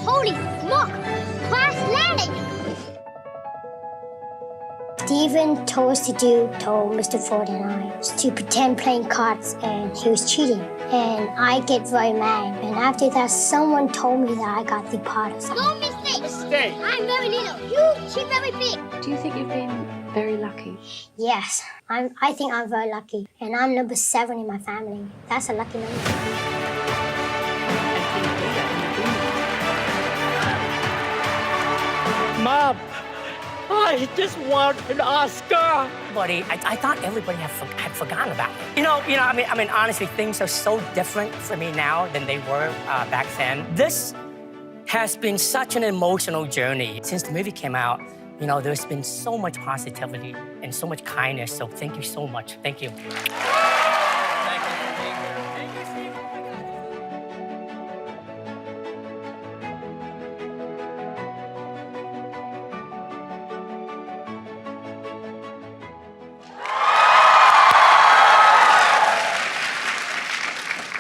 Holy smoke! Crash landing! Steven told Mr. Ford and I to pretend playing cards and he was cheating. And I get very mad. And after that, someone told me that I got the pot or something. No mistake! Mistake! I'm very little. She's very big. Do you think you've been very lucky? Yes, I think I'm very lucky. And I'm number 7 in my family. That's a lucky number. Mom, I just won an Oscar. Buddy, I thought everybody had forgotten about it. You know, I mean, honestly, things are so different for me now than they were back then. This has been such an emotional journey. Since the movie came out, you know, there's been so much positivity and so much kindness, so thank you so much. Thank you.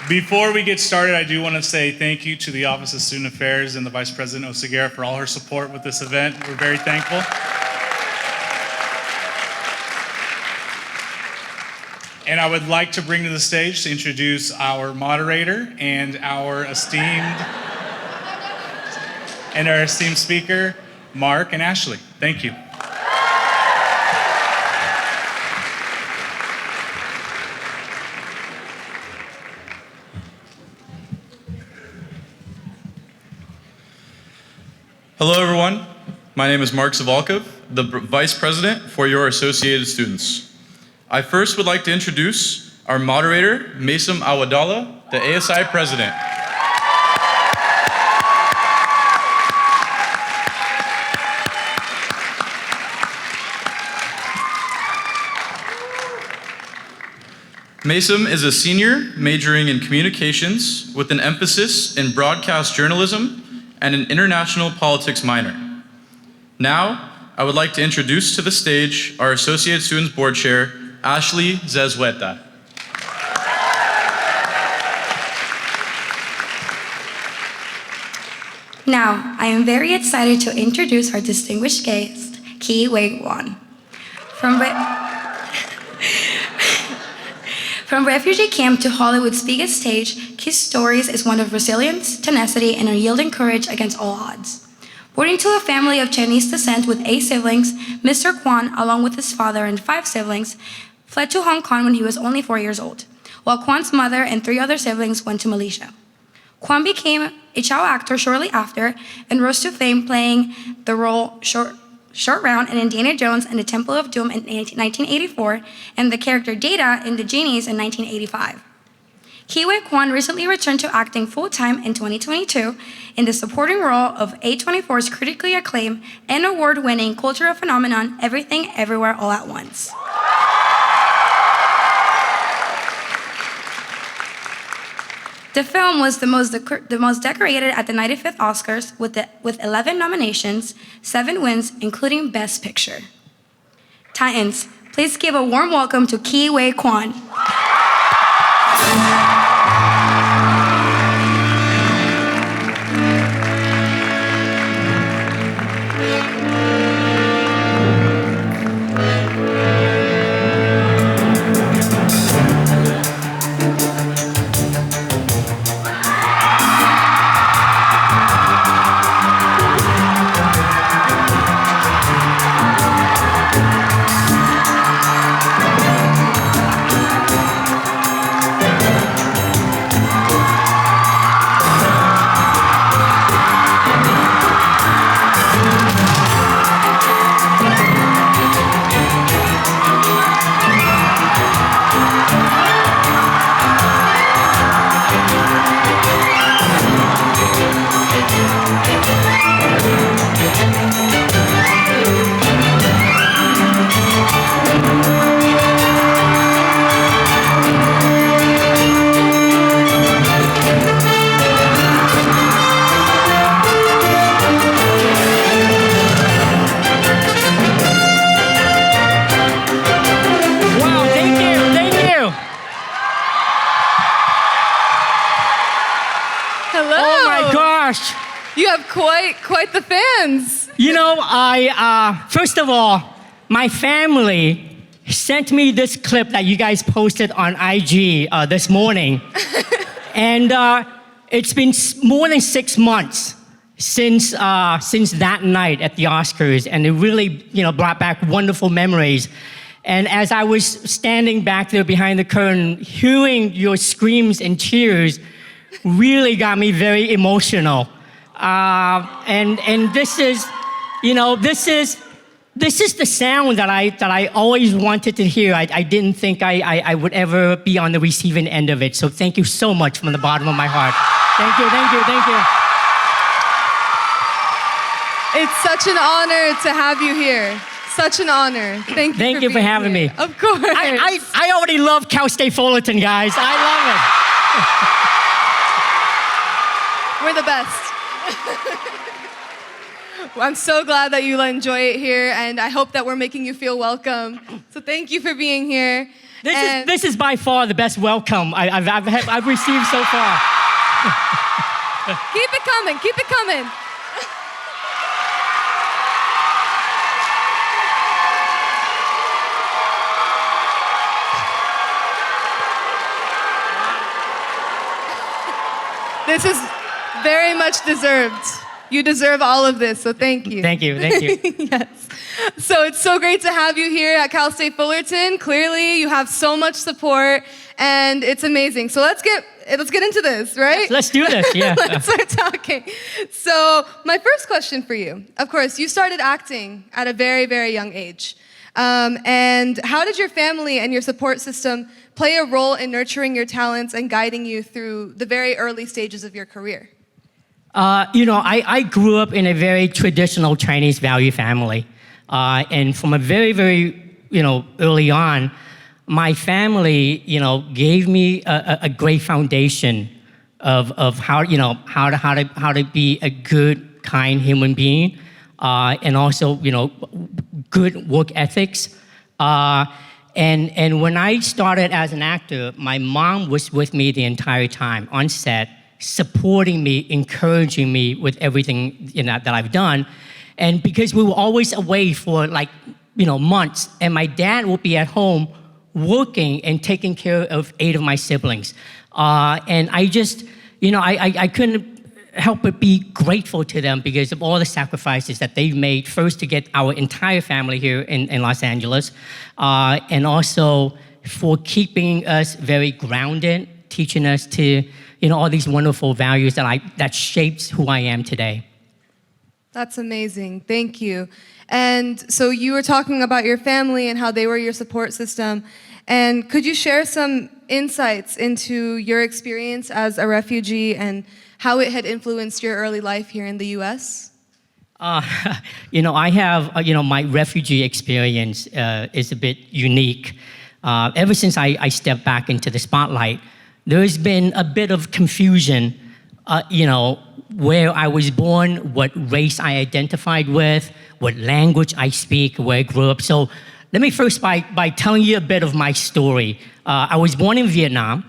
Before we get started, I do want to say thank you to the Office of Student Affairs and the Vice President Oseguera for all her support with this event. We're very thankful. And I would like to bring to the stage to introduce our moderator and our esteemed speaker, Mark and Ashley. Thank you. Hello, everyone. My name is Mark Zavalkov, the Vice President for your Associated Students. I first would like to introduce our moderator, Mason Awadallah, the ASI President. Mason is a senior majoring in communications with an emphasis in broadcast journalism and an international politics minor. Now, I would like to introduce to the stage our Associate Students Board Chair, Ashley Zezueta. Now, I am very excited to introduce our distinguished guest, Quan. From refugee camp to Hollywood's biggest stage, his stories is one of resilience, tenacity, and unyielding courage against all odds. Born into a family of Chinese descent with 8 siblings, Mr. Quan, along with his father and 5 siblings, fled to Hong Kong when he was only 4 years old, while Quan's mother and 3 other siblings went to Malaysia. Quan became a child actor shortly after and rose to fame playing the role Short Round in Indiana Jones and the Temple of Doom in 1984 and the character Data in The Genies in 1985. Quan recently returned to acting full-time in 2022 in the supporting role of A24's critically acclaimed and award-winning cultural phenomenon Everything Everywhere All at Once. The film was the most decorated at the 95th Oscars with 11 nominations, 7 wins, including Best Picture. Titans, please give a warm welcome to Quan. You have quite the fans. You know, first of all, my family sent me this clip that you guys posted on IG this morning. And it's been more than 6 months since that night at the Oscars, and it really, brought back wonderful memories. And as I was standing back there behind the curtain, hearing your screams and cheers really got me very emotional. And this is, this is the sound that I always wanted to hear. I didn't think I would ever be on the receiving end of it. So thank you so much from the bottom of my heart. Thank you, thank you, thank you. It's such an honor to have you here. Such an honor. Thank you. Thank you for having me. Of course. I already love Cal State Fullerton, guys. I love it. We're the best. I'm so glad that you enjoy it here, and I hope that we're making you feel welcome. So thank you for being here. This is by far the best welcome I've received so far. Keep it coming. Keep it coming. This is very much deserved. You deserve all of this, so thank you. Thank you, thank you. Yes. So it's so great to have you here at Cal State Fullerton. Clearly, you have so much support, and it's amazing. So let's get into this, right? Let's do this, yeah. Let's start talking. So my first question for you, of course, you started acting at a very, very young age. And how did your family and your support system play a role in nurturing your talents and guiding you through the very early stages of your career? I grew up in a very traditional Chinese value family. And from a very, very, early on, my family, gave me a great foundation of how to be a good, kind human being, and also, good work ethics. And when I started as an actor, my mom was with me the entire time on set, supporting me, encouraging me with everything that I've done. And because we were always away for months, and my dad would be at home working and taking care of 8 of my siblings. And I just, I couldn't help but be grateful to them because of all the sacrifices that they've made, first to get our entire family here in Los Angeles, and also for keeping us very grounded, teaching us to, all these wonderful values that shapes who I am today. That's amazing. Thank you. And so you were talking about your family and how they were your support system. And could you share some insights into your experience as a refugee and how it had influenced your early life here in the U.S.? I have, my refugee experience is a bit unique. Ever since I stepped back into the spotlight, there's been a bit of confusion, where I was born, what race I identified with, what language I speak, where I grew up. So let me first by telling you a bit of my story. I was born in Vietnam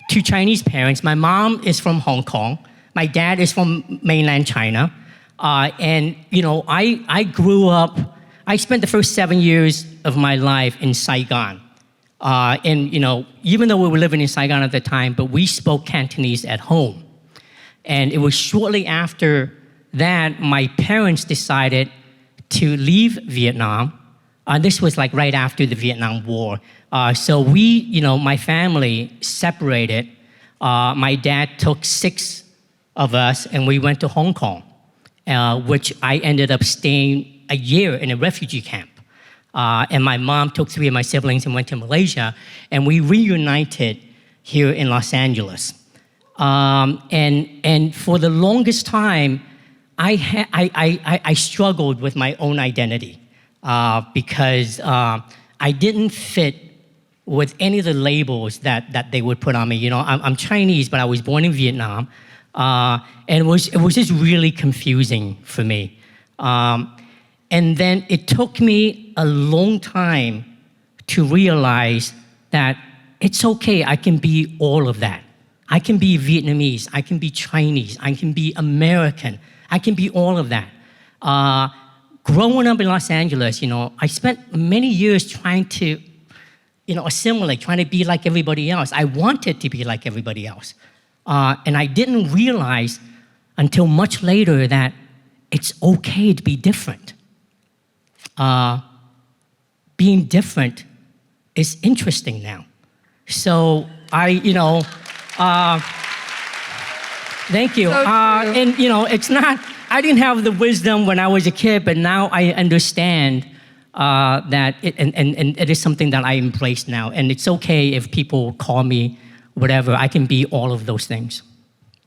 to Chinese parents. My mom is from Hong Kong. My dad is from mainland China. And I grew up, I spent the first 7 years of my life in Saigon. And even though we were living in Saigon at the time, but we spoke Cantonese at home. And it was shortly after that, my parents decided to leave Vietnam. This was right after the Vietnam War. So we, my family separated. My dad took 6 of us and we went to Hong Kong, which I ended up staying a year in a refugee camp. And my mom took 3 of my siblings and went to Malaysia, and we reunited here in Los Angeles. And for the longest time, I struggled with my own identity because I didn't fit with any of the labels that they would put on me. I'm Chinese, but I was born in Vietnam, and it was just really confusing for me. And then it took me a long time to realize that it's okay, I can be all of that. I can be Vietnamese, I can be Chinese, I can be American, I can be all of that. Growing up in Los Angeles, I spent many years trying to, assimilate, trying to be like everybody else. I wanted to be like everybody else. And I didn't realize until much later that it's okay to be different. Being different is interesting now. So thank you. So true. It's not, I didn't have the wisdom when I was a kid, but now I understand that it is something that I embrace now. And it's okay if people call me whatever. I can be all of those things.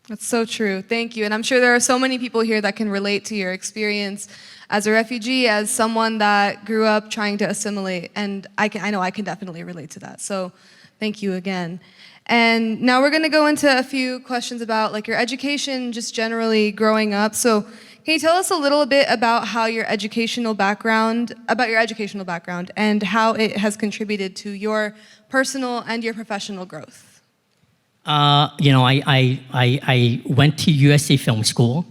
That's so true. Thank you. And I'm sure there are so many people here that can relate to your experience as a refugee, as someone that grew up trying to assimilate. And I know I can definitely relate to that. So thank you again. And now we're going to go into a few questions about like your education, just generally growing up. So can you tell us a little bit about your educational background and how it has contributed to your personal and your professional growth? I went to USC Film School.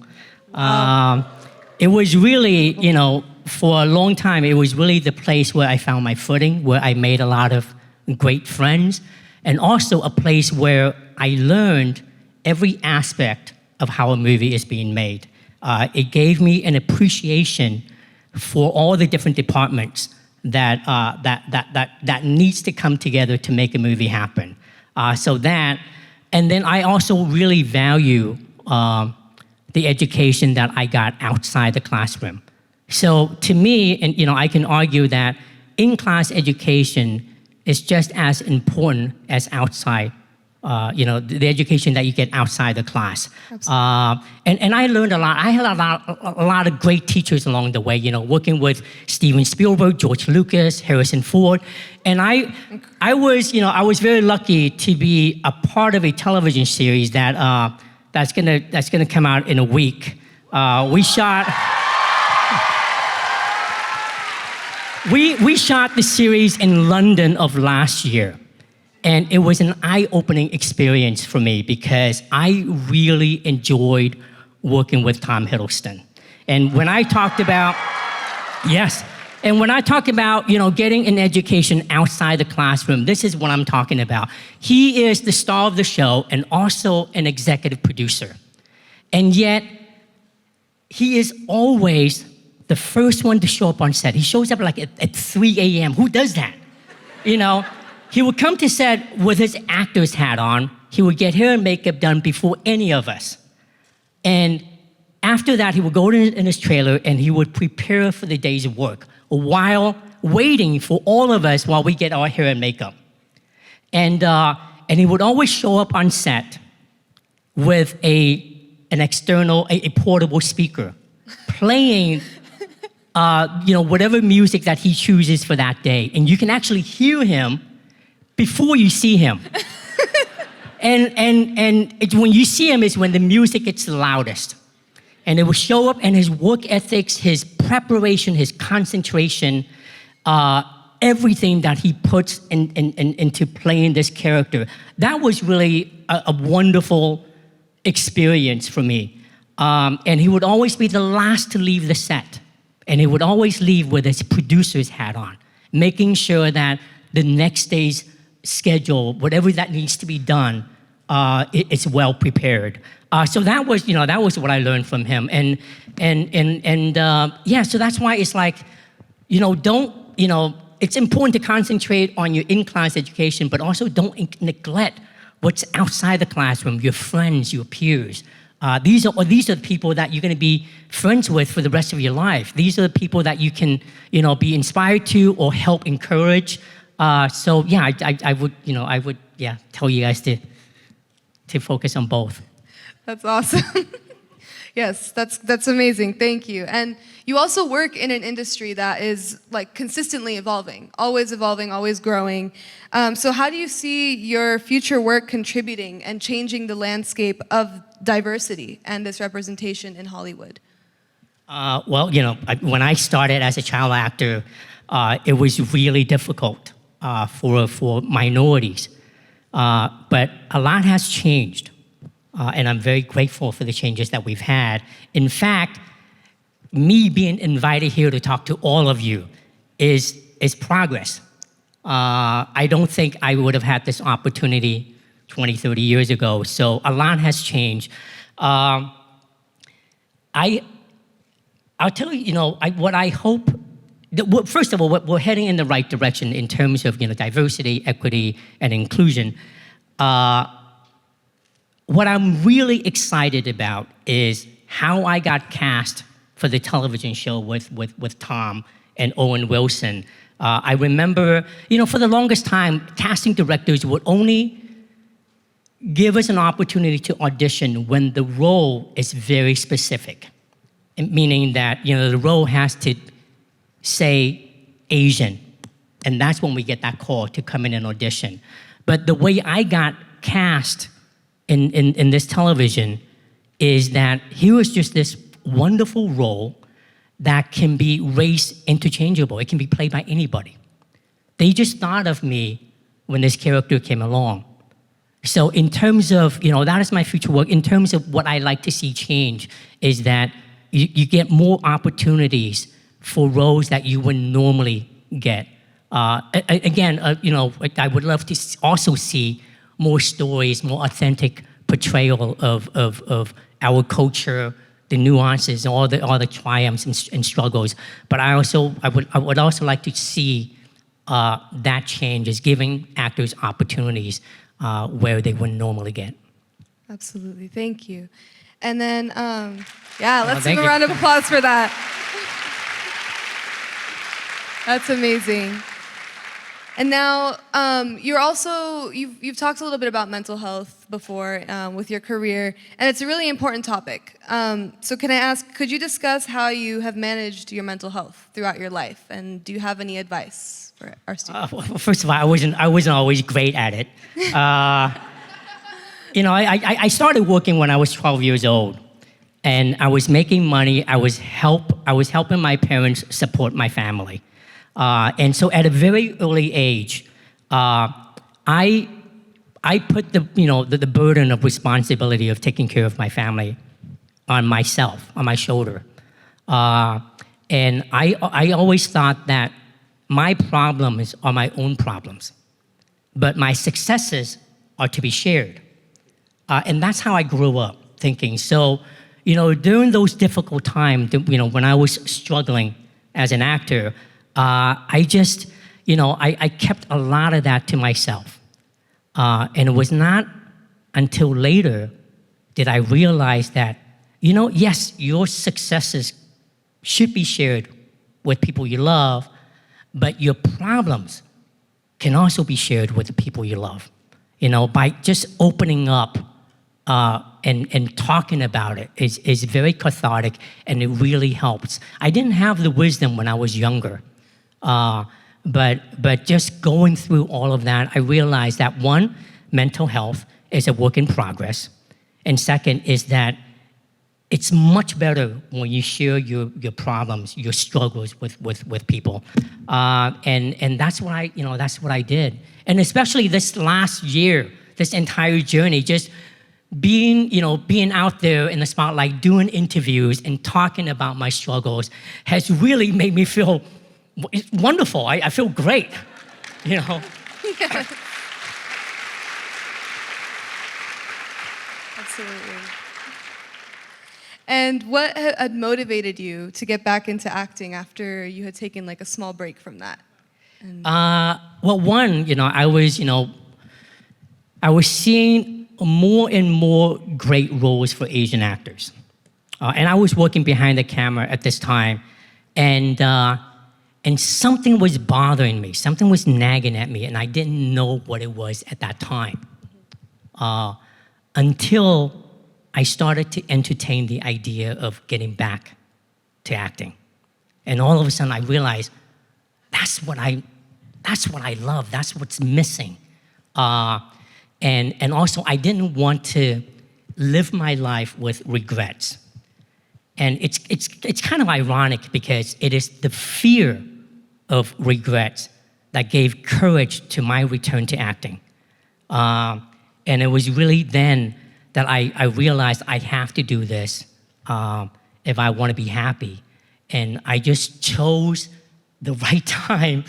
It was really, for a long time, it was really the place where I found my footing, where I made a lot of great friends, and also a place where I learned every aspect of how a movie is being made. It gave me an appreciation for all the different departments that needs to come together to make a movie happen. And then I also really value the education that I got outside the classroom. So to me, and I can argue that in-class education is just as important as outside, the education that you get outside the class. And I learned a lot. I had a lot of great teachers along the way, working with Steven Spielberg, George Lucas, Harrison Ford. And I was very lucky to be a part of a television series that's gonna come out in a week. We shot the series in London of last year. And it was an eye-opening experience for me because I really enjoyed working with Tom Hiddleston. And when I talked about, getting an education outside the classroom, this is what I'm talking about. He is the star of the show and also an executive producer. And yet, he is always the first one to show up on set. He shows up like at 3 a.m. Who does that? He would come to set with his actor's hat on. He would get hair and makeup done before any of us. And after that, he would go in his trailer and he would prepare for the day's work while waiting for all of us while we get our hair and makeup. And he would always show up on set with an external, a portable speaker, playing whatever music that he chooses for that day. And you can actually hear him before you see him. When you see him is when the music gets the loudest. And it will show up, and his work ethics, his preparation, his concentration, everything that he puts into playing this character. That was really a wonderful experience for me. And he would always be the last to leave the set. And he would always leave with his producer's hat on, making sure that the next day's schedule, whatever that needs to be done, it's well prepared. So that was what I learned from him. So that's why it's like, it's important to concentrate on your in-class education, but also don't neglect what's outside the classroom, your friends, your peers. These are the people that you're going to be friends with for the rest of your life. These are the people that you can, be inspired to or help encourage. I would tell you guys to focus on both. That's awesome. Yes, that's amazing. Thank you. And you also work in an industry that is like consistently evolving, always growing. So how do you see your future work contributing and changing the landscape of diversity and this representation in Hollywood? When I started as a child actor, it was really difficult for minorities But a lot has changed, and I'm very grateful for the changes that we've had. In fact, me being invited here to talk to all of you is progress. I don't think I would have had this opportunity 20, 30 years ago, so a lot has changed. I'll tell you, what I hope, first of all, we're heading in the right direction in terms of diversity, equity, and inclusion. What I'm really excited about is how I got cast for the television show with Tom and Owen Wilson. I remember, for the longest time, casting directors would only give us an opportunity to audition when the role is very specific, meaning that the role has to say Asian, and that's when we get that call to come in and audition. But the way I got cast in this television is that here was just this wonderful role that can be race interchangeable. It can be played by anybody. They just thought of me when this character came along. So in terms of, that is my future work. In terms of what I like to see change is that you get more opportunities for roles that you wouldn't normally get. Again, I would love to also see more stories, more authentic portrayal of our culture, the nuances, all the triumphs and struggles. But I would also like to see that change is giving actors opportunities where they wouldn't normally get. Absolutely, thank you. And then, let's give a you. round of applause for that. That's amazing. And now, you've talked a little bit about mental health before with your career, and it's a really important topic. So can I ask, could you discuss how you have managed your mental health throughout your life, and do you have any advice for our students? Well, first of all, I wasn't always great at it. I started working when I was 12 years old, and I was making money. I was helping my parents support my family. And so at a very early age, I put the burden of responsibility of taking care of my family on myself, on my shoulder. And I always thought that my problems are my own problems, but my successes are to be shared. And that's how I grew up thinking. So, during those difficult times, when I was struggling as an actor, I just, I kept a lot of that to myself. And it was not until later did I realize that, yes, your successes should be shared with people you love, but your problems can also be shared with the people you love. By just opening up and talking about it is very cathartic, and it really helps. I didn't have the wisdom when I was younger. But just going through all of that, I realized that one, mental health is a work in progress. And second is that it's much better when you share your problems, your struggles with people. And that's what I did. And especially this last year, this entire journey, just being out there in the spotlight, doing interviews and talking about my struggles has really made me feel it's wonderful. I feel great, Yeah. Absolutely. And what had motivated you to get back into acting after you had taken a small break from that? Well, one, I was seeing more and more great roles for Asian actors, and I was working behind the camera at this time, and something was bothering me, something was nagging at me, and I didn't know what it was at that time. Until I started to entertain the idea of getting back to acting. And all of a sudden I realized, that's what I love, that's what's missing. And also I didn't want to live my life with regrets. And it's kind of ironic because it is the fear of regrets that gave courage to my return to acting. And it was really then that I realized I have to do this if I want to be happy. And I just chose the right time,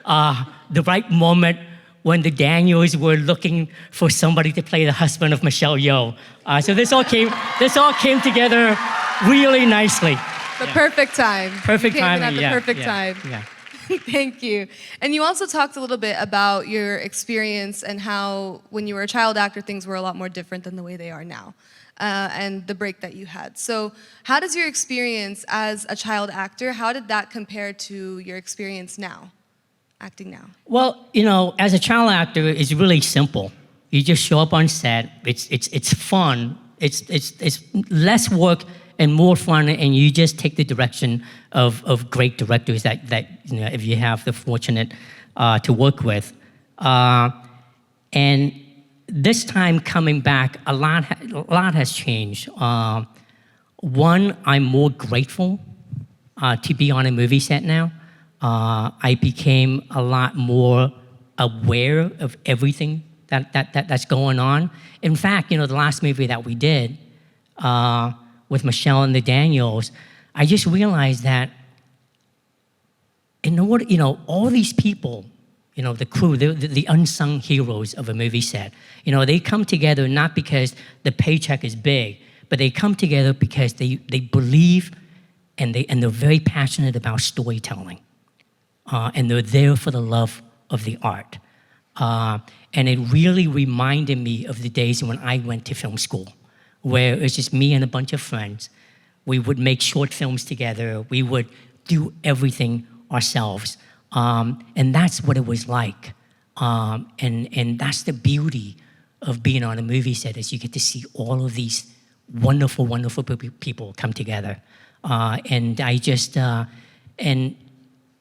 the right moment when the Daniels were looking for somebody to play the husband of Michelle Yeoh. So this all came together really nicely. The perfect time. Perfect You came in timing, at the perfect time. Yeah. Thank you. And you also talked a little bit about your experience and how, when you were a child actor, things were a lot more different than the way they are now, and the break that you had. So how does your experience as a child actor, how did that compare to your experience now, acting now? Well, as a child actor, it's really simple. You just show up on set. It's fun. It's less work and more fun, and you just take the direction of great directors that if you have the fortunate to work with. And this time coming back, a lot has changed. One, I'm more grateful to be on a movie set now. I became a lot more aware of everything that's going on. In fact, the last movie that we did with Michelle and the Daniels, I just realized that all these people, the crew, the unsung heroes of a movie set, they come together not because the paycheck is big, but they come together because they believe and they're very passionate about storytelling. And they're there for the love of the art. And it really reminded me of the days when I went to film school, where it was just me and a bunch of friends. We would make short films together. We would do everything ourselves. And that's what it was like. And that's the beauty of being on a movie set, is you get to see all of these wonderful, wonderful people come together. And I just, and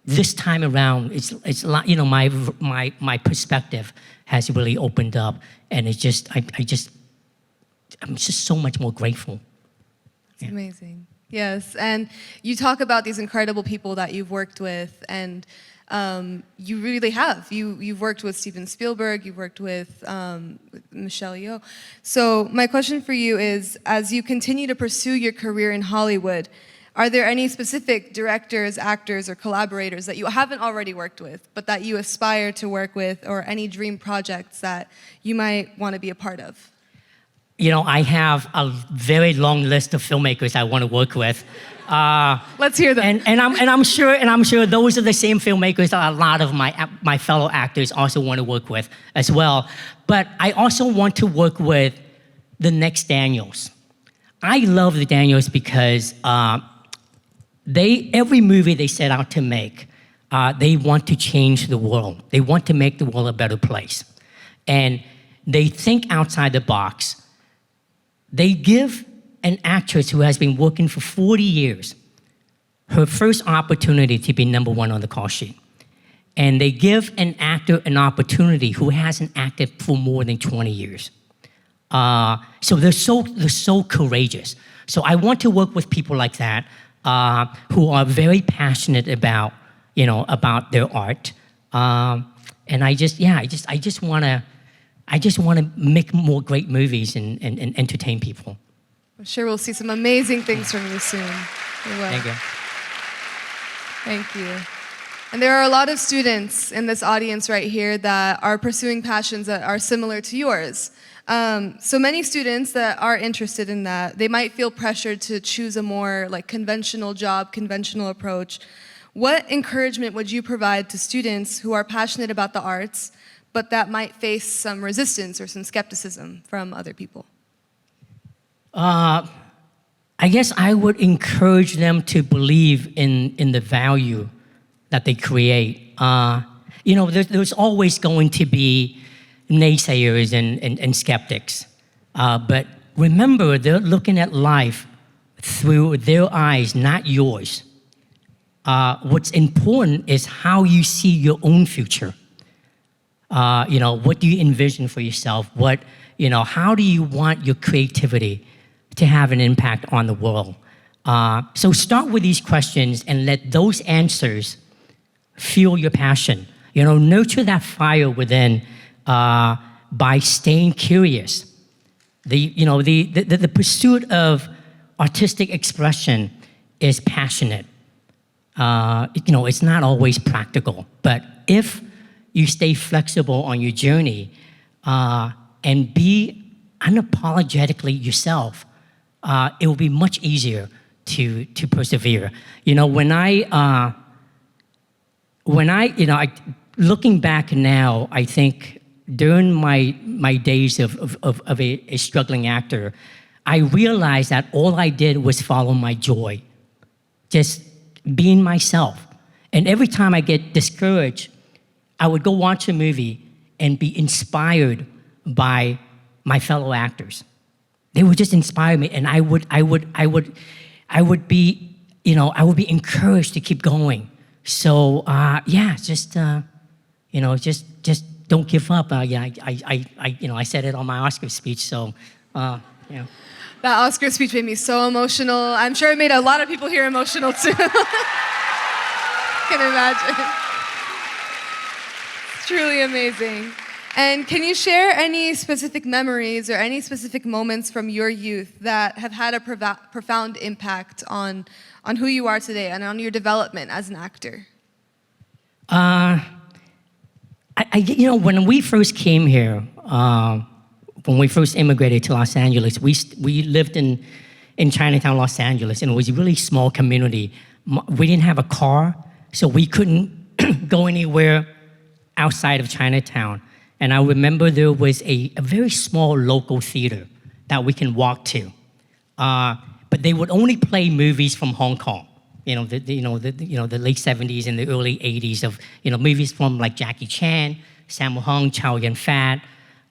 this time around, it's a lot, my perspective has really opened up, and it's just, I'm just so much more grateful. It's amazing. Yes, and you talk about these incredible people that you've worked with, and you really have. You've worked with Steven Spielberg, you've worked with Michelle Yeoh. So my question for you is, as you continue to pursue your career in Hollywood, are there any specific directors, actors, or collaborators that you haven't already worked with, but that you aspire to work with, or any dream projects that you might want to be a part of? I have a very long list of filmmakers I want to work with. Let's hear them. And I'm sure those are the same filmmakers that a lot of my fellow actors also want to work with as well. But I also want to work with the next Daniels. I love the Daniels because every movie they set out to make, they want to change the world. They want to make the world a better place. And they think outside the box. They give an actress who has been working for 40 years her first opportunity to be #1 on the call sheet. And they give an actor an opportunity who hasn't acted for more than 20 years. So they're so courageous. So I want to work with people like that, who are very passionate about their art. And I just want to make more great movies and entertain people. I'm sure we'll see some amazing things from you soon. We will. Thank you. Thank you. And there are a lot of students in this audience right here that are pursuing passions that are similar to yours. So many students that are interested in that, they might feel pressured to choose a more conventional job, conventional approach. What encouragement would you provide to students who are passionate about the arts, but that might face some resistance or some skepticism from other people? I guess I would encourage them to believe in the value that they create. There's always going to be naysayers and skeptics. But remember, they're looking at life through their eyes, not yours. What's important is how you see your own future. What do you envision for yourself? How do you want your creativity to have an impact on the world? So start with these questions and let those answers fuel your passion. Nurture that fire within by staying curious. The pursuit of artistic expression is passionate. It's not always practical, but if you stay flexible on your journey and be unapologetically yourself, it will be much easier to persevere. Looking back now, I think during my days of a struggling actor, I realized that all I did was follow my joy, just being myself. And every time I get discouraged, I would go watch a movie and be inspired by my fellow actors. They would just inspire me, and I would be encouraged to keep going. So just don't give up. I said it on my Oscar speech. So That Oscar speech made me so emotional. I'm sure it made a lot of people here emotional too. Can imagine. It's truly amazing. And can you share any specific memories or any specific moments from your youth that have had a profound impact on who you are today and on your development as an actor? When we first came here, when we first immigrated to Los Angeles, we lived in Chinatown, Los Angeles, and it was a really small community. We didn't have a car, so we couldn't go anywhere outside of Chinatown. And I remember there was a very small local theater that we can walk to, but they would only play movies from Hong Kong. The late '70s and the early '80s of movies from like Jackie Chan, Sammo Hung, Chow Yun-fat,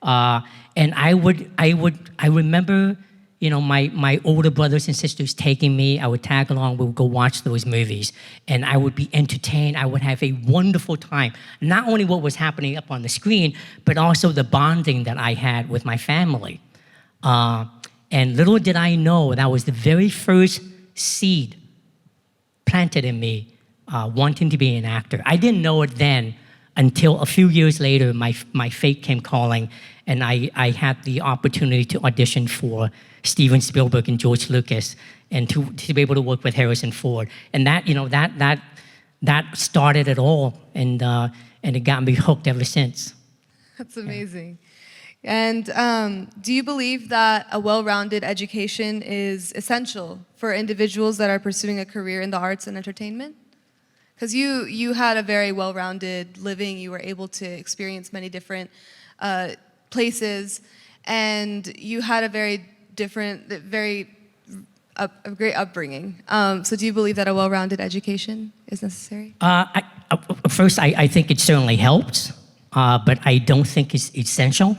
and I remember my older brothers and sisters taking me. I would tag along. We would go watch those movies, and I would be entertained. I would have a wonderful time. Not only what was happening up on the screen, but also the bonding that I had with my family. And little did I know that was the very first seed planted in me wanting to be an actor. I didn't know it then until a few years later, my fate came calling, and I had the opportunity to audition for Steven Spielberg and George Lucas, and to be able to work with Harrison Ford. And that started it all, and it got me hooked ever since. That's amazing. And do you believe that a well-rounded education is essential for individuals that are pursuing a career in the arts and entertainment? Because you had a very well-rounded living. You were able to experience many different places, and you had a very different, a great upbringing. So do you believe that a well-rounded education is necessary? First, I think it certainly helps, but I don't think it's essential.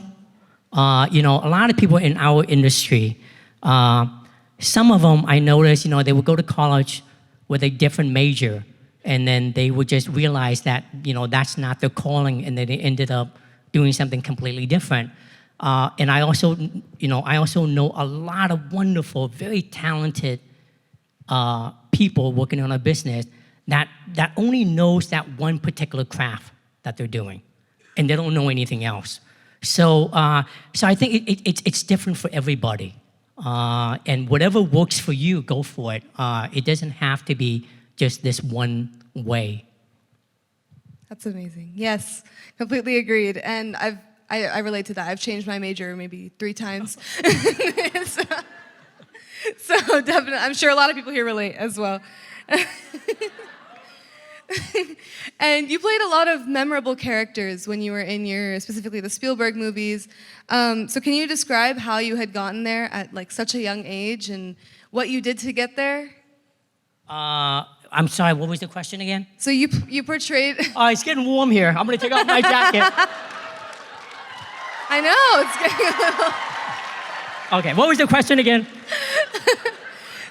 A lot of people in our industry, some of them I noticed, they would go to college with a different major, and then they would just realize that, that's not their calling, and then they ended up doing something completely different. And I also know a lot of wonderful, very talented people working on a business that only knows that one particular craft that they're doing, and they don't know anything else. So I think it's different for everybody, and whatever works for you, go for it. It doesn't have to be just this one way. That's amazing. Yes, completely agreed. And I relate to that. I've changed my major maybe 3 times. so definitely, I'm sure a lot of people here relate as well. And you played a lot of memorable characters when you were in specifically the Spielberg movies. So can you describe how you had gotten there at like such a young age and what you did to get there? I'm sorry, what was the question again? So you portrayed... Oh, it's getting warm here. I'm gonna take off my jacket. I know, it's getting a little... Okay, what was the question again?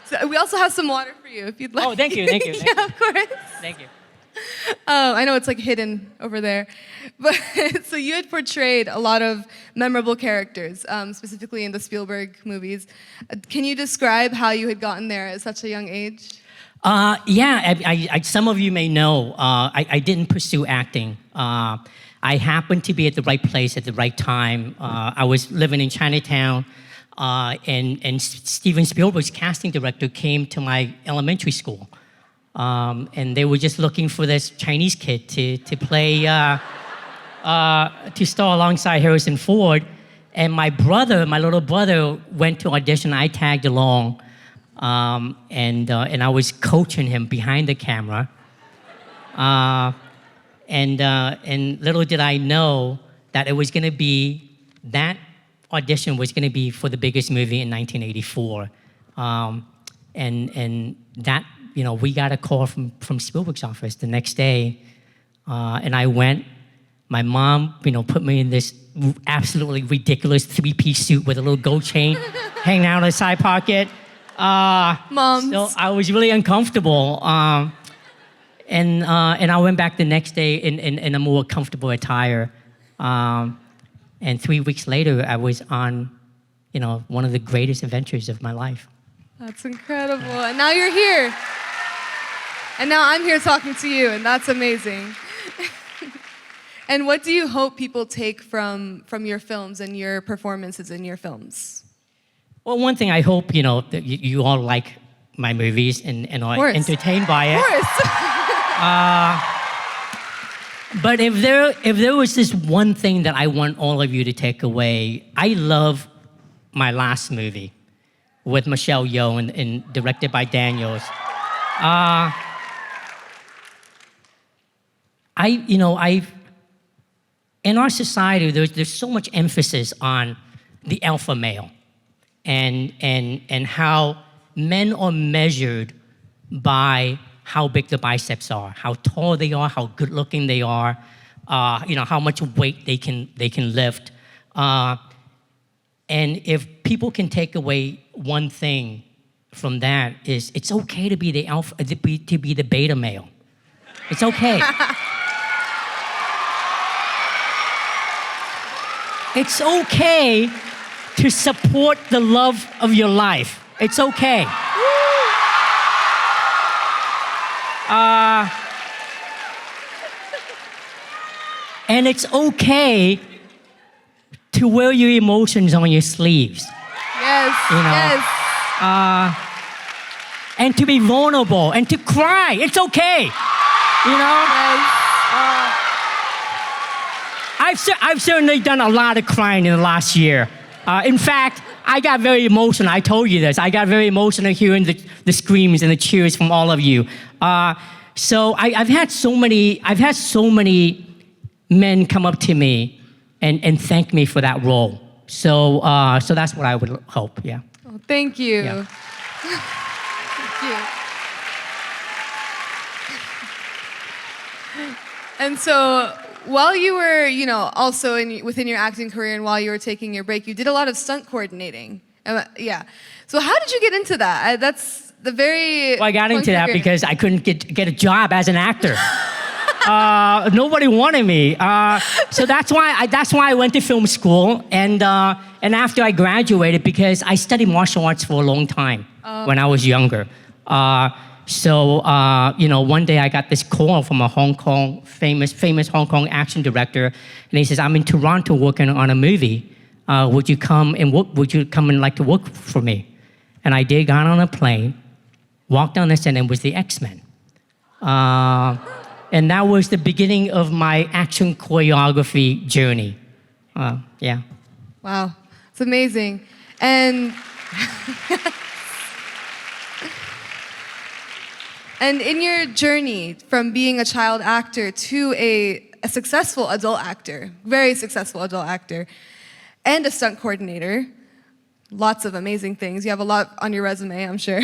So we also have some water for you if you'd like. Oh, thank you. Yeah, of course. Thank you. I know it's like hidden over there. But so you had portrayed a lot of memorable characters, specifically in the Spielberg movies. Can you describe how you had gotten there at such a young age? Yeah, some of you may know, I didn't pursue acting. I happened to be at the right place at the right time. I was living in Chinatown, and Steven Spielberg's casting director came to my elementary school. And they were just looking for this Chinese kid to play, to star alongside Harrison Ford. And my little brother, went to audition. I tagged along, and I was coaching him behind the camera. And little did I know that it was going to be, that audition was going to be for the biggest movie in 1984. And that, we got a call from Spielberg's office the next day, and I went. My mom, put me in this absolutely ridiculous three-piece suit with a little gold chain hanging out of the side pocket. Moms. So I was really uncomfortable. And I went back the next day in a more comfortable attire. And 3 weeks later, I was on, one of the greatest adventures of my life. That's incredible. And now you're here. And now I'm here talking to you, and that's amazing. And what do you hope people take from your films and your performances in your films? Well, one thing I hope, that you all like my movies and are entertained by it. Of course. But if there was this one thing that I want all of you to take away, I love my last movie with Michelle Yeoh and directed by Daniels. In our society, there's so much emphasis on the alpha male and how men are measured by how big the biceps are, how tall they are, how good looking they are, how much weight they can lift. And if people can take away one thing from that, is it's okay to be the alpha, to be the beta male. It's okay. It's okay to support the love of your life. It's okay. And it's okay to wear your emotions on your sleeves. Yes, yes. And to be vulnerable and to cry. It's okay. Yes. I've certainly done a lot of crying in the last year. In fact, I got very emotional. I told you this. I got very emotional hearing the screams and the cheers from all of you. So I've had so many men come up to me and thank me for that role. So that's what I would hope. Yeah. Oh, thank you. Yeah. Thank you. And so, while you were, also within your acting career and while you were taking your break, you did a lot of stunt coordinating. Yeah. So how did you get into that? That's the very... Well, I got into that because I couldn't get a job as an actor. Nobody wanted me. So that's why I went to film school. And after I graduated, because I studied martial arts for a long time when I was younger. So one day I got this call from a famous Hong Kong action director, and he says, "I'm in Toronto working on a movie. Would you come and like to work for me?" And I did. Got on a plane, walked on the set, and was the X-Men. And that was the beginning of my action choreography journey. Yeah. Wow, it's amazing, and. And in your journey from being a child actor to a successful adult actor, very successful adult actor, and a stunt coordinator, lots of amazing things. You have a lot on your resume, I'm sure.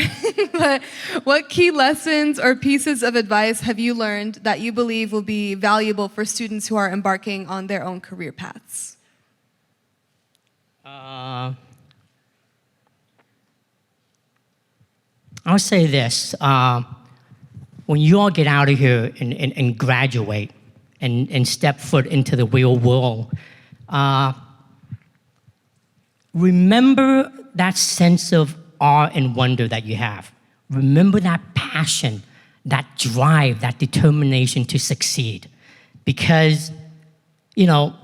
But what key lessons or pieces of advice have you learned that you believe will be valuable for students who are embarking on their own career paths? I'll say this. When you all get out of here and graduate and step foot into the real world, remember that sense of awe and wonder that you have. Remember that passion, that drive, that determination to succeed. Because you know,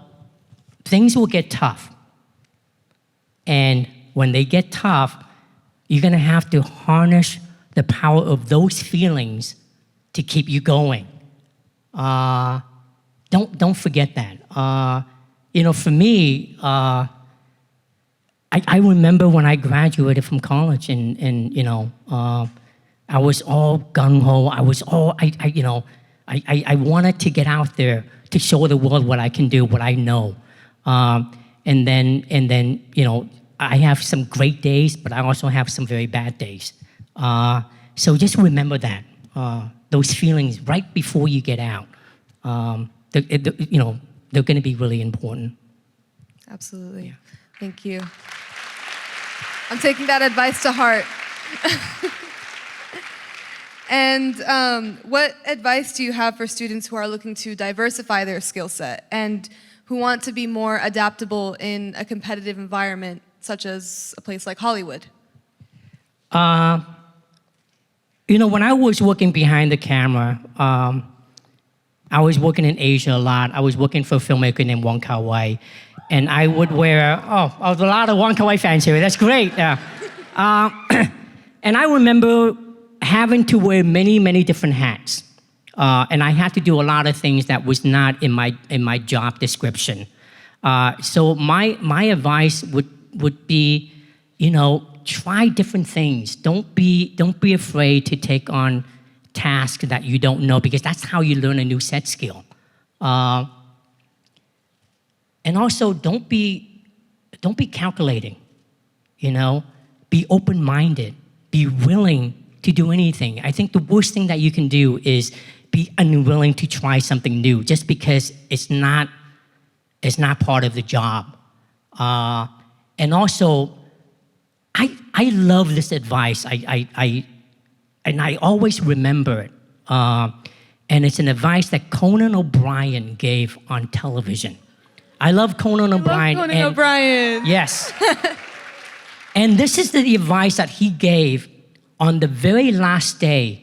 things will get tough. And when they get tough, you're gonna have to harness the power of those feelings to keep you going. Don't forget that. You know, for me, I remember when I graduated from college, and you know, I was all gung ho. I was all, you know, I wanted to get out there to show the world what I can do, what I know, and then, you know, I have some great days, but I also have some very bad days. So just remember that, those feelings right before you get out. You know, they're going to be really important. Absolutely. Yeah. Thank you. I'm taking that advice to heart. And what advice do you have for students who are looking to diversify their skill set and who want to be more adaptable in a competitive environment, such as a place like Hollywood? You know, when I was working behind the camera, I was working in Asia a lot. I was working for a filmmaker named Wong Kar-wai, and I would wear, a lot of Wong Kar-wai fans here. That's great. Yeah. And I remember having to wear many, many different hats, and I had to do a lot of things that was not in my job description. So my advice would be, you know, try different things. Don't be afraid to take on tasks that you don't know, because that's how you learn a new set skill. And also, don't be calculating. You know, be open-minded. Be willing to do anything. I think the worst thing that you can do is be unwilling to try something new just because it's not part of the job. And also, I love this advice. And I always remember it. And it's an advice that Conan O'Brien gave on television. I love Conan O'Brien. Conan O'Brien. Yes. And this is the advice that he gave on the very last day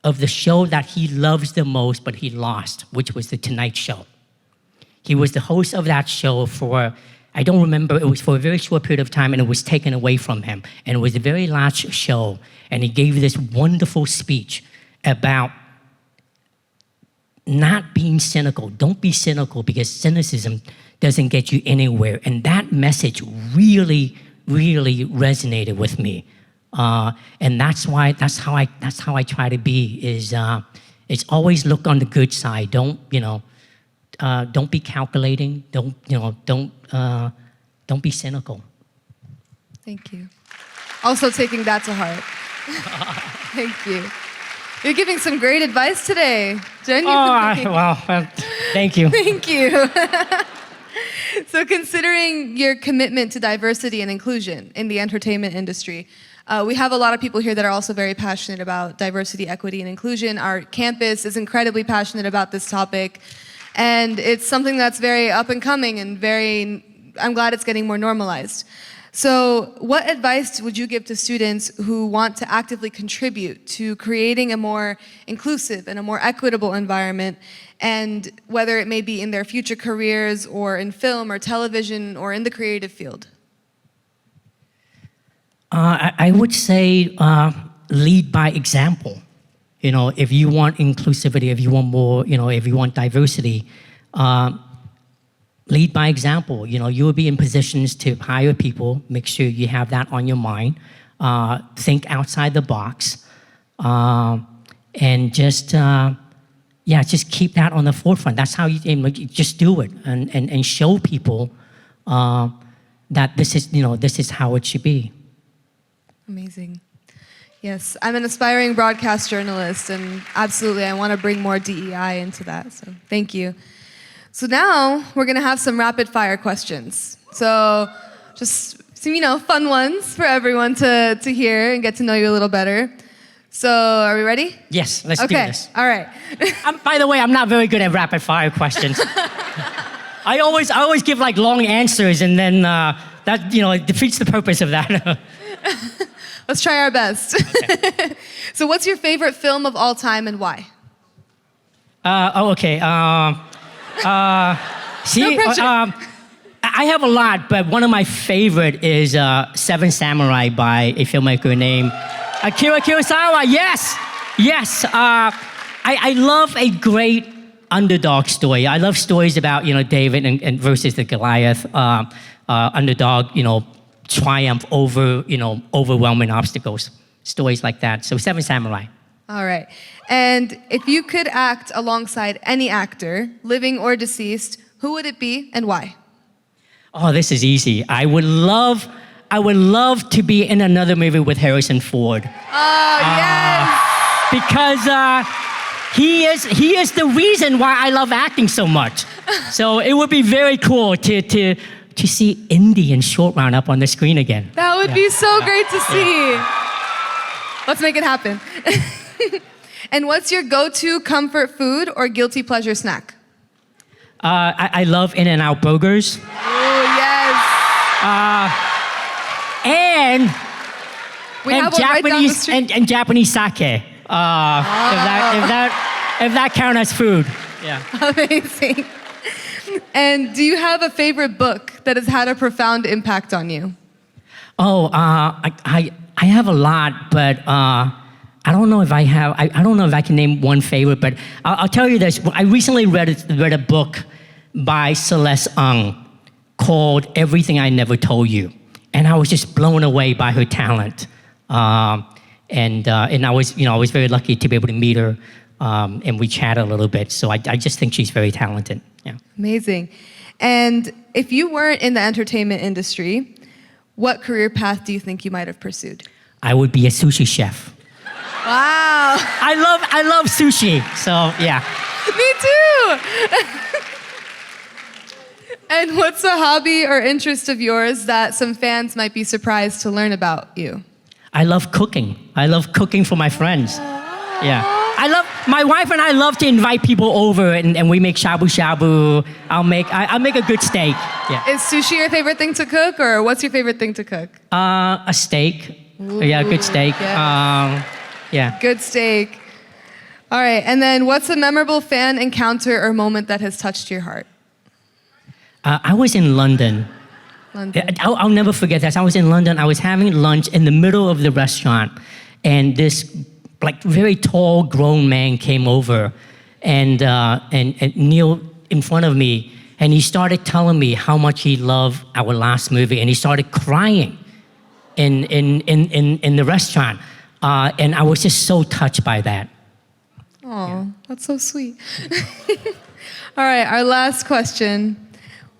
of the show that he loves the most, but he lost, which was The Tonight Show. He was the host of that show for, I don't remember, it was for a very short period of time, and it was taken away from him. And it was the very last show, and he gave this wonderful speech about not being cynical. Don't be cynical, because cynicism doesn't get you anywhere. And that message really, really resonated with me. And that's how I try to be, is always look on the good side. Don't be calculating. Don't be cynical. Thank you. Also taking that to heart. Thank you. You're giving some great advice today. Genuinely. Well, thank you. Thank you. So considering your commitment to diversity and inclusion in the entertainment industry, we have a lot of people here that are also very passionate about diversity, equity, and inclusion. Our campus is incredibly passionate about this topic, and it's something that's very up and coming and I'm glad it's getting more normalized. So what advice would you give to students who want to actively contribute to creating a more inclusive and a more equitable environment, and whether it may be in their future careers or in film or television or in the creative field? I would say lead by example. You know, if you want inclusivity, if you want more, if you want diversity, lead by example. You know, you will be in positions to hire people. Make sure you have that on your mind. Think outside the box, and just keep that on the forefront. That's how you just do it, and show people that this is how it should be. Amazing. Yes, I'm an aspiring broadcast journalist, and absolutely I want to bring more DEI into that, so thank you. So now we're going to have some rapid fire questions. So just some, fun ones for everyone to hear and get to know you a little better. So are we ready? Yes, let's do this. All right. By the way, I'm not very good at rapid fire questions. I always give like long answers, and then that it defeats the purpose of that. Let's try our best. Okay. So what's your favorite film of all time and why? Okay. See, pressure. I have a lot, but one of my favorite is Seven Samurai by a filmmaker named Akira Kurosawa. Yes, yes. I love a great underdog story. I love stories about David and versus the Goliath underdog. Triumph over overwhelming obstacles. Stories like that. So Seven Samurai. All right. And if you could act alongside any actor, living or deceased, who would it be and why? Oh, this is easy. I would love to be in another movie with Harrison Ford. Oh, yes. Because he is the reason why I love acting so much. So it would be very cool to see Indy and Short Round up on the screen again. That would be so great to see. Let's make it happen. And what's your go-to comfort food or guilty pleasure snack? I love In-N-Out burgers. Oh, yes. And We have one right down the Japanese street. and Japanese sake. If that counts as food. Yeah. Amazing. And do you have a favorite book that has had a profound impact on you? Oh, I have a lot, but I don't know if I have. I don't know if I can name one favorite, but I'll tell you this. I recently read a book by Celeste Ng called "Everything I Never Told You," and I was just blown away by her talent. And I was very lucky to be able to meet her, and we chat a little bit. So I just think she's very talented. Yeah. Amazing. And if you weren't in the entertainment industry, what career path do you think you might have pursued? I would be a sushi chef. Wow. I love sushi. So yeah. Me too. And what's a hobby or interest of yours that some fans might be surprised to learn about you? I love cooking. I love cooking for my friends. Yeah. My wife and I love to invite people over and we make shabu shabu. I'll make a good steak. Yeah. Is sushi your favorite thing to cook, or what's your favorite thing to cook? A steak. Yeah, a good steak. Yes. Yeah. Good steak. All right, and then what's a memorable fan encounter or moment that has touched your heart? I was in London. I'll never forget this. I was in London. I was having lunch in the middle of the restaurant, and this very tall, grown man came over and kneeled in front of me, and he started telling me how much he loved our last movie, and he started crying in the restaurant, and I was just so touched by that. Oh, that's so sweet. All right, our last question.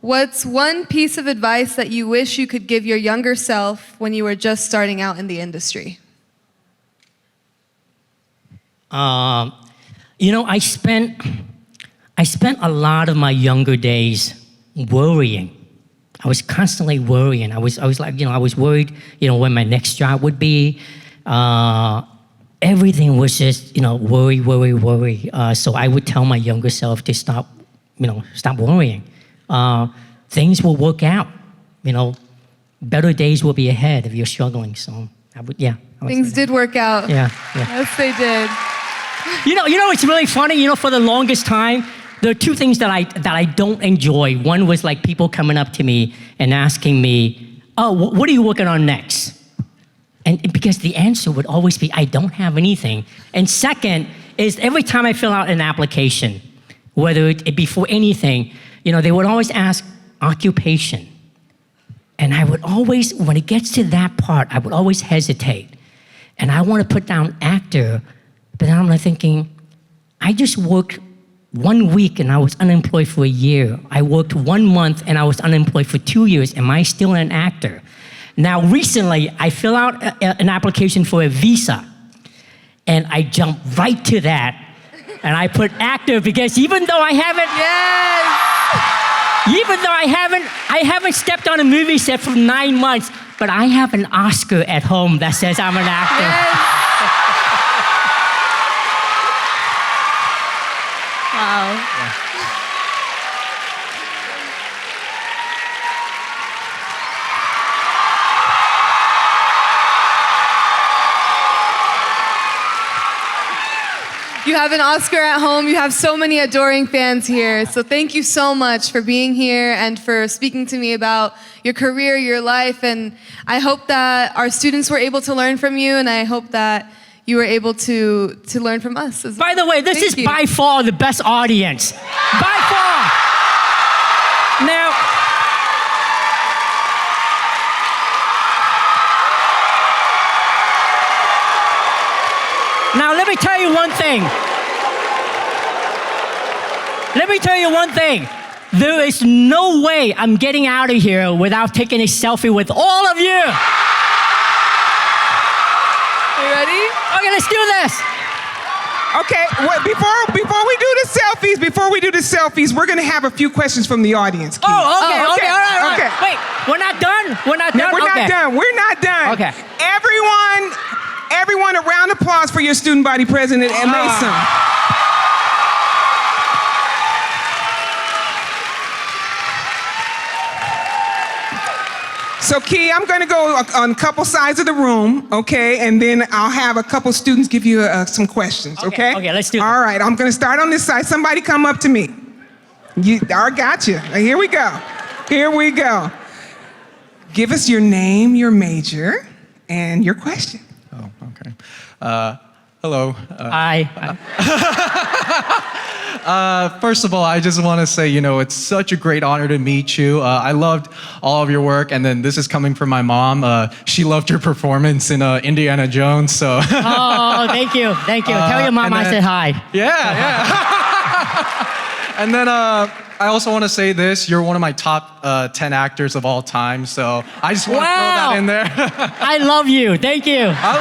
What's one piece of advice that you wish you could give your younger self when you were just starting out in the industry? I spent a lot of my younger days worrying. I was constantly worrying. I was worried, when my next job would be. Everything was just, worry, worry, worry. So I would tell my younger self to stop worrying. Things will work out. Better days will be ahead if you're struggling. So Things did work out. Yeah. Yes, they did. It's really funny. For the longest time, there are two things that I don't enjoy. One was people coming up to me and asking me, "Oh, what are you working on next?" And because the answer would always be, "I don't have anything." And second is every time I fill out an application, whether it be for anything, they would always ask occupation. And I would always, when it gets to that part, I would always hesitate. And I want to put down actor, but then I'm thinking, I just worked 1 week and I was unemployed for a year. I worked 1 month and I was unemployed for 2 years. Am I still an actor? Now, recently, I fill out an application for a visa, and I jump right to that, and I put actor because even though I haven't stepped on a movie set for 9 months, but I have an Oscar at home that says I'm an actor. Yes. Wow. You have an Oscar at home. You have so many adoring fans here. So thank you so much for being here and for speaking to me about your career, your life. And I hope that our students were able to learn from you, and I hope that you were able to learn from us as well. By the way, this is by far the best audience. By far. Now, let me tell you one thing. There is no way I'm getting out of here without taking a selfie with all of you. You ready? Okay, let's do this. Okay, before we do the selfies, we're gonna have a few questions from the audience. Keith. Okay, all right. Okay. Wait, we're not done? No, we're not done. Okay. Everyone, a round of applause for your student body president and Mason. So, Key, I'm going to go on a couple sides of the room, okay? And then I'll have a couple students give you some questions, okay? Okay, let's do it. All right, I'm going to start on this side. Somebody come up to me. I got you. Here we go. Give us your name, your major, and your question. Oh, okay. Hello. Hi. First of all, I just want to say, it's such a great honor to meet you. I loved all of your work, and then this is coming from my mom. She loved your performance in Indiana Jones, so. Oh, thank you. Tell your mom I said hi. Yeah. And then I also want to say this. You're one of my top 10 actors of all time, so I just want to throw that in there. I love you. Thank you. I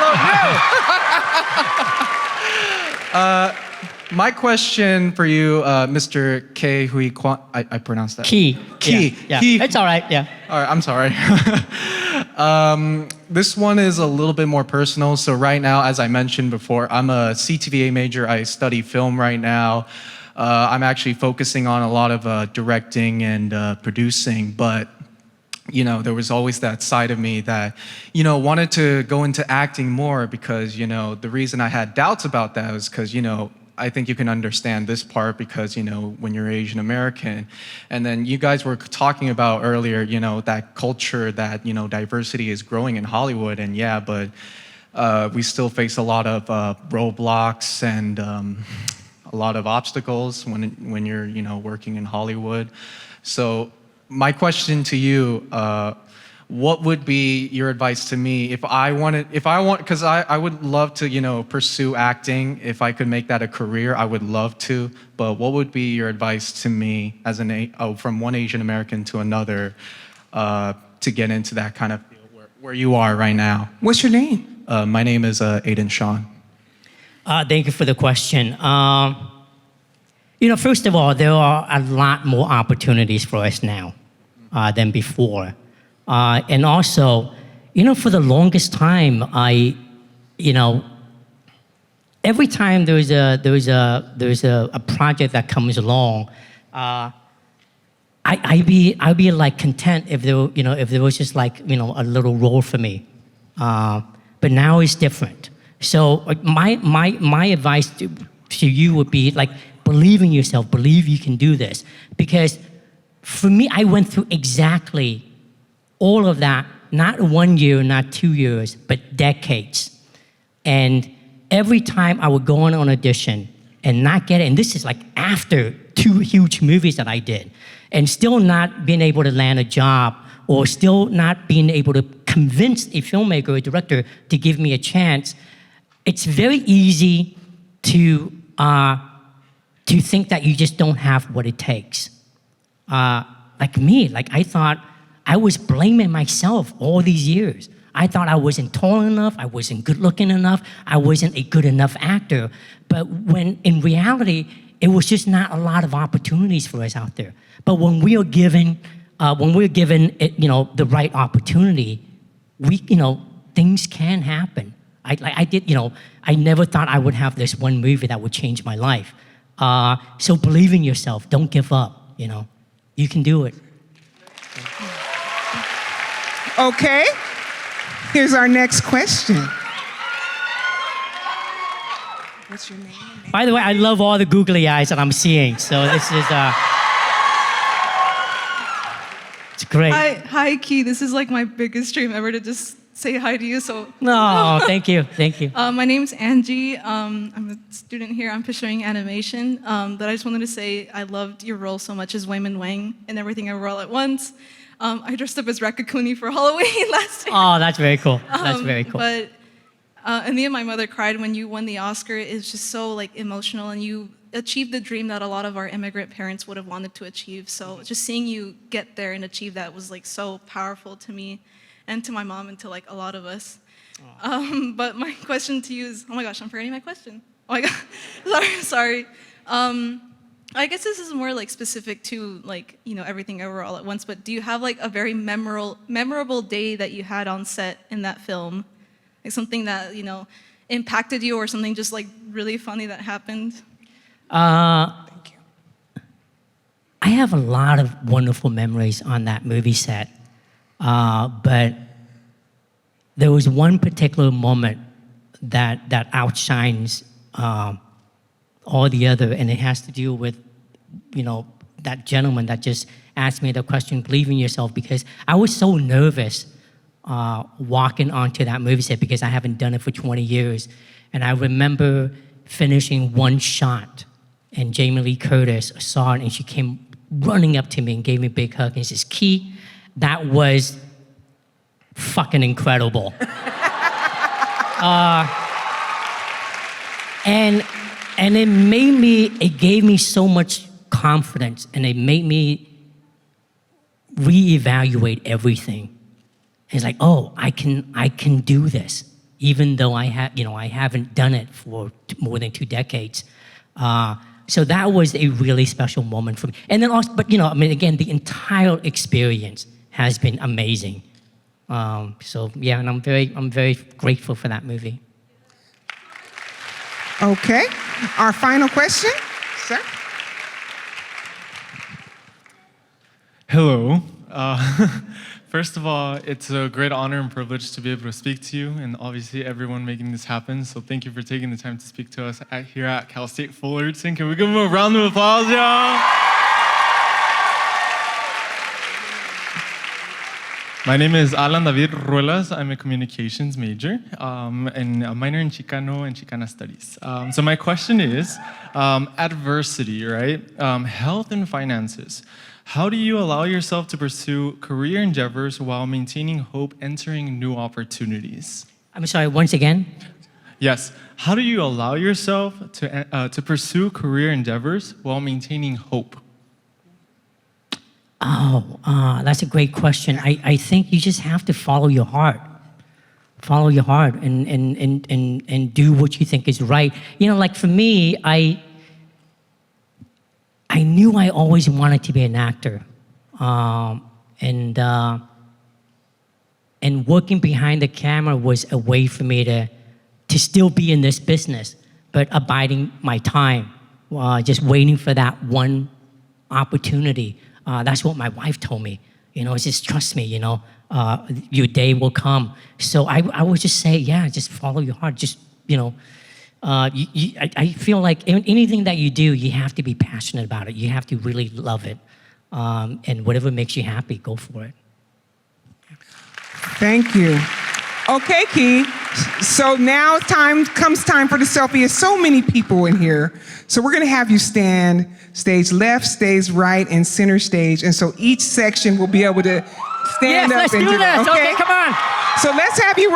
love you. My question for you, Mr. K. Hui Quan, I pronounced that. Key. Yeah. It's all right, yeah. All right, I'm sorry. This one is a little bit more personal. So right now, as I mentioned before, I'm a CTVA major. I study film right now. I'm actually focusing on a lot of directing and producing, but there was always that side of me that, wanted to go into acting more because, the reason I had doubts about that was because, I think you can understand this part because, when you're Asian American, and then you guys were talking about earlier, that culture that, diversity is growing in Hollywood, and yeah, but we still face a lot of roadblocks and a lot of obstacles when you're, working in Hollywood. So my question to you, what would be your advice to me because I would love to, pursue acting. If I could make that a career, I would love to. But what would be your advice to me as from one Asian American to another to get into that kind of field where you are right now? What's your name? My name is Aiden Sean. Thank you for the question. First of all, there are a lot more opportunities for us now than before. And also, for the longest time, every time there's a project that comes along, I'd be like content if there was just like, a little role for me. But now it's different. So my advice to you would be like, believe in yourself, believe you can do this. Because for me, I went through exactly all of that, not 1 year, not 2 years, but decades. And every time I would go on an audition and not get it, and this is like after 2 huge movies that I did, and still not being able to land a job, or still not being able to convince a filmmaker or a director to give me a chance, it's very easy to think that you just don't have what it takes. Like me, I thought I was blaming myself all these years. I thought I wasn't tall enough, I wasn't good looking enough, I wasn't a good enough actor. But when in reality, it was just not a lot of opportunities for us out there. But when we're given the right opportunity, things can happen. I never thought I would have this one movie that would change my life. So believe in yourself, don't give up, You can do it. Okay, here's our next question. What's your name? By the way, I love all the googly eyes that I'm seeing. So this is it's great. Hi, Key. This is like my biggest dream ever to just say hi to you. So No, thank you. my name's Angie. I'm a student here. I'm pursuing animation. But I just wanted to say I loved your role so much as Wayman Wang in Everything Everywhere All at Once. I dressed up as Rakakuni for Halloween last year. Oh, that's very cool. That's very cool. But and me and my mother cried when you won the Oscar. It's just so like emotional, and you achieved the dream that a lot of our immigrant parents would have wanted to achieve. So just seeing you get there and achieve that was like so powerful to me, and to my mom, and to like a lot of us. But my question to you is, oh my gosh, I'm forgetting my question. Oh my god, sorry. I guess this is more like specific to like, you know, Everything Everywhere All at Once, but do you have like a very memorable day that you had on set in that film? Like something that, you know, impacted you, or something just like really funny that happened? Thank you. I have a lot of wonderful memories on that movie set, but there was one particular moment that outshines all the other, and it has to do with, you know, that gentleman that just asked me the question, believe in yourself, because I was so nervous walking onto that movie set because I haven't done it for 20 years. And I remember finishing one shot, and Jamie Lee Curtis saw it, and she came running up to me and gave me a big hug, and she says, Key, that was fucking incredible. And it gave me so much confidence, and it made me reevaluate everything. It's like, oh, I can do this, even though I haven't done it for more than 2 decades. So that was a really special moment for me. And then also, but you know, I mean, again, the entire experience has been amazing. So yeah, and I'm very grateful for that movie. Okay. Our final question, sir. Hello. First of all, it's a great honor and privilege to be able to speak to you, and obviously everyone making this happen. So thank you for taking the time to speak to us here at Cal State Fullerton. Can we give them a round of applause, y'all? My name is Alan David Ruelas. I'm a communications major and a minor in Chicano and Chicana studies. So my question is, adversity, right? Health and finances. How do you allow yourself to pursue career endeavors while maintaining hope, entering new opportunities? I'm sorry, once again? Yes. How do you allow yourself to pursue career endeavors while maintaining hope? Oh, that's a great question. I think you just have to follow your heart. Follow your heart and do what you think is right. You know, like for me, I knew I always wanted to be an actor. And working behind the camera was a way for me to still be in this business, but abiding my time, just waiting for that one opportunity. That's what my wife told me. You know, just trust me, you know, your day will come. So I would just say, yeah, just follow your heart. Just, you know, I feel like anything that you do, you have to be passionate about it. You have to really love it. And whatever makes you happy, go for it. Thank you. Okay, Key. So now comes time for the selfie. There's so many people in here. So we're going to have you stand stage left, stage right, and center stage. And so each section will be able to stand up. Let's and do this. Okay, come on. So let's have you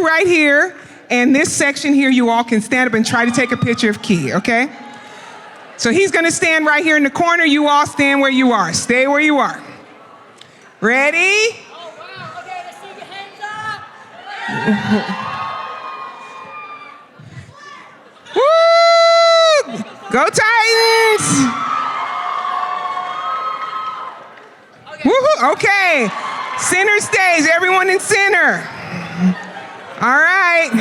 right here. And this section here, you all can stand up and try to take a picture of Key, okay? So he's going to stand right here in the corner. You all stand where you are. Stay where you are. Ready? Woo! Go Titans! Woohoo! Okay, center stage. Everyone in center. All right.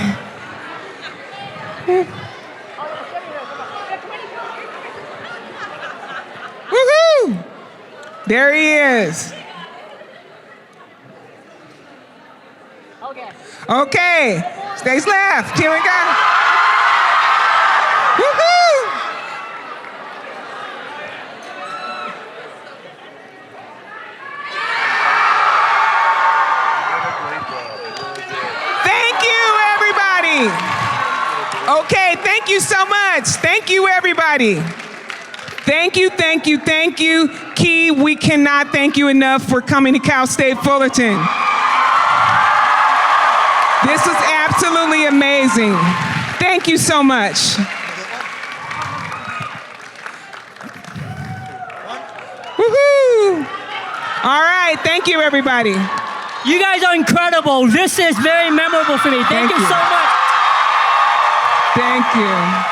Woohoo! There he is. Okay, stage left. Here we go. so much. Thank you, everybody. Thank you, thank you, thank you. Key, we cannot thank you enough for coming to Cal State Fullerton. This was absolutely amazing. Thank you so much. Woohoo! All right, thank you, everybody. You guys are incredible. This is very memorable for me. Thank you so much. Thank you.